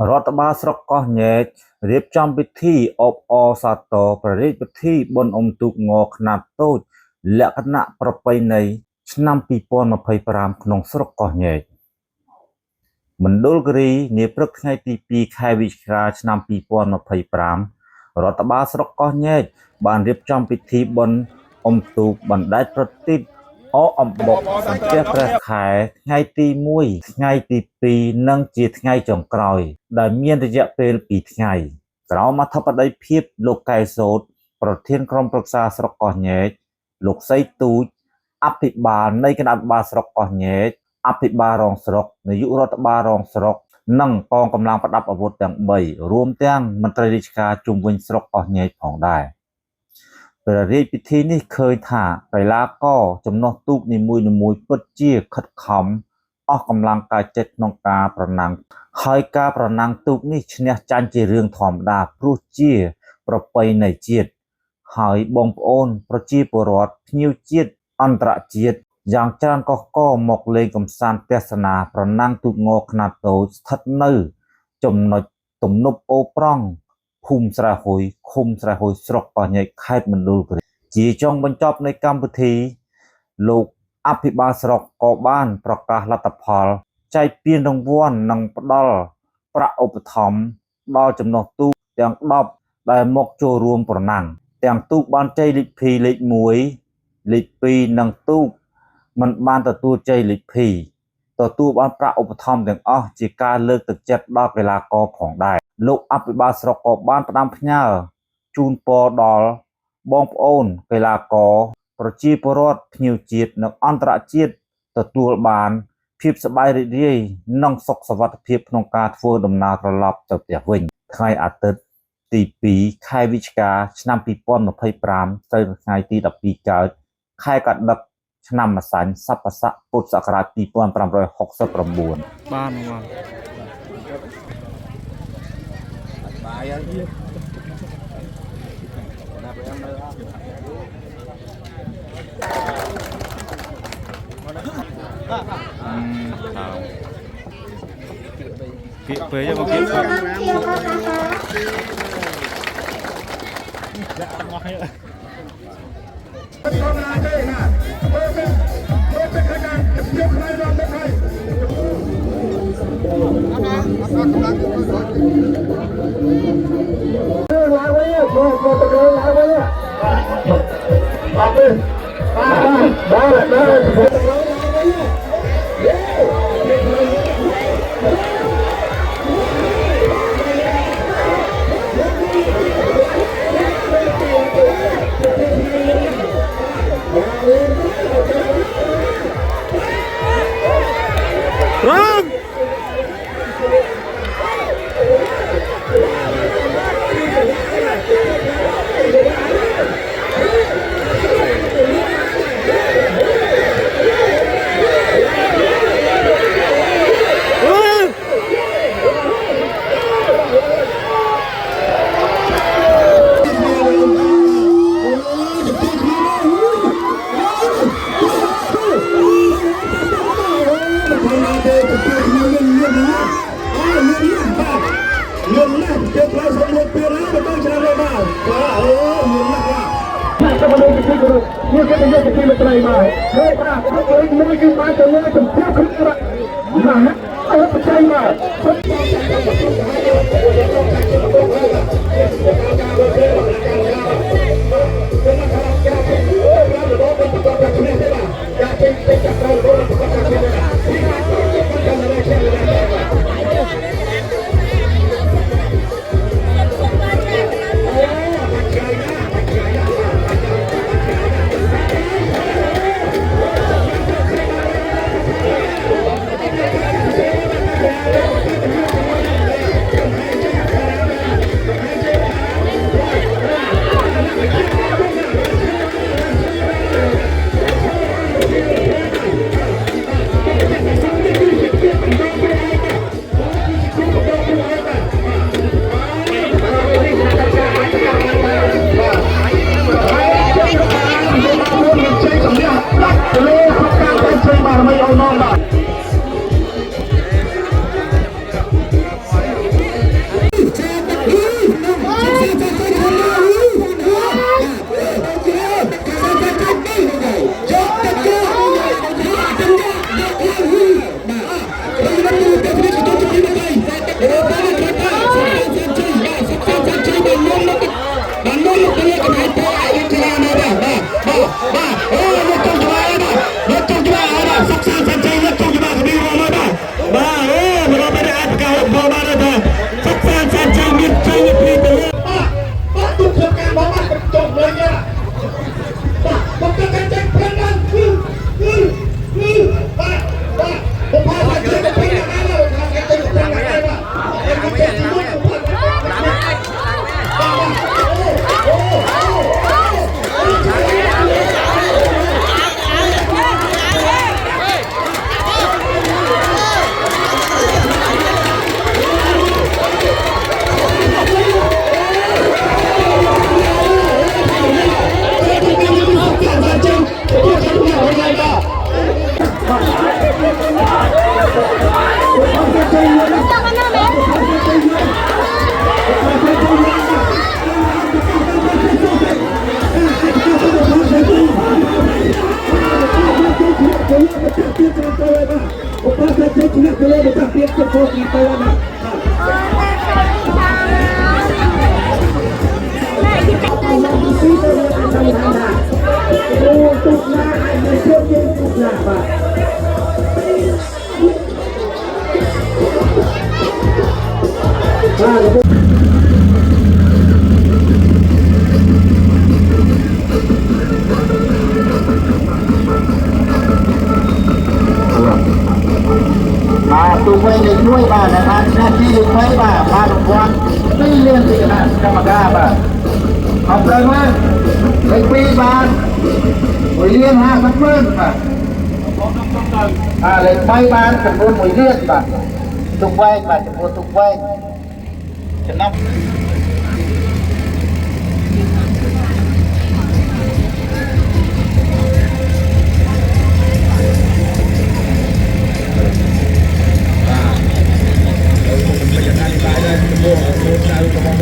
រដ្ឋបាលស្រុកកោះញែករៀបចំពិធីអបអរសាទរព្រះរាជពិធីបុណ្យអុំទូកងខ្នាតតូចលក្ខណៈប្រពៃណីឆ្នាំ2025ក្នុងស្រុកកោះញែកមណ្ឌលគិរីនាព្រឹកថ្ងៃទី2ខែវិច្ឆិកាឆ្នាំ2025រដ្ឋបាលស្រុកកោះញែកបានរៀបចំពិធីបុណ្យអុំទូកបណ្ដែតប្រទីបអអំបុកសន្ទះព្រះខែថ្ងៃទី1ថ្ងៃទី2និងជាថ្ងៃចុងក្រោយដែលមានរយៈពេល2ថ្ងៃក្រោមអធិបតីភាពលោកកែសោតប្រធានក្រុមប្រឹក្សាស្រុកកោះញែកលោកសីទូចអភិបាលនៃគណៈអភិបាលស្រុកកោះញែកអភិបាលរងស្រុកនាយករដ្ឋបាលរងស្រុកនិងកងកម្លាំងប្រដាប់អាវុធទាំង3រួមទាំងមន្ត្រីរាជការជុំវិញស្រុកកោះញែកផងដែរព្រះរាជពិធីនេះឃើញថាកីឡាករចំណុះទូកនីមួយៗពិតជាខិតខំអស់កម្លាំងកាយចិត្តក្នុងការប្រណាំងហើយការប្រណាំងទូកនេះឈ្នះចាញ់ជារឿងធម្មតាព្រោះជាប្រពៃណីជាតិហើយបងប្អូនប្រជាពលរដ្ឋភ្ញៀវជាតិអន្តរជាតិយ៉ាងច្រើនកុះករមកលេងកម្សាន្តទស្សនាប្រណាំងទូកងខ្នាតតូចស្ថិតនៅចំណុចទំនប់អូប្រង់ភូមិស្រែហួយឃុំស្រែហួយស្រុកកោះញែកខេត្តមណ្ឌលគិរីជាចុងបញ្ចប់នៃកម្មវិធីលោកអភិបាលស្រុកក៏បានប្រកាសលទ្ធផលចែកពានរង្វាន់និងផ្ដល់ប្រាក់ឧបត្ថម្ភដល់ចំណុះទូកទាំង10ដែលមកចូលរួមប្រណាំងទាំងទូកបានជ័យលេខភីលេខ1លេខ2និងទូកមិនបានទទួលជ័យលេខភីទទួលបានប្រាក់ឧបត្ថម្ភទាំងអស់ជាការលើកទឹកចិត្តដល់កីឡាករផងដែរលោកអភិបាលស្រុកក៏បានផ្ដាំផ្ញើជូនពរដល់បងប្អូនកីឡាករប្រជាពលរដ្ឋភ្ញៀវជាតិនិងអន្តរជាតិទទួលបានភាពសប្បាយរីករាយនិងសុខសុវត្ថិភាពក្នុងការធ្វើដំណើរត្រឡប់ទៅផ្ទះវិញថ្ងៃអាទិត្យទី2ខែវិច្ឆិកាឆ្នាំ2025ទៅថ្ងៃទី12កើតខែកដឹកឆ្នាំម្សាញ់ស័ព្ទស័កពុទ្ធសករាជ2569បានមកបាយហើយណាប់emនៅអត់គៀកពេកមកគៀកពេកNhư cái này cái mà này mà, đây là cái cái mà từ nơi từ theo không ra, mà ở cái mà. มาตัวเวงเลยช่วยบ้านนะครับหน้าที่เลยช่วยบ้านมาตรงวันไม่เรื่องสินะกรรมการบ้านขอบเลยว่าไปปีบ้านไปเลี้ยง5,000 บ้านเลยไปบ้านจำนวนหน่วยเลี้ยงบ้านตุกไว้บ้านจำนวนตุกไว้จะนับ Banyak kali saya semua, saya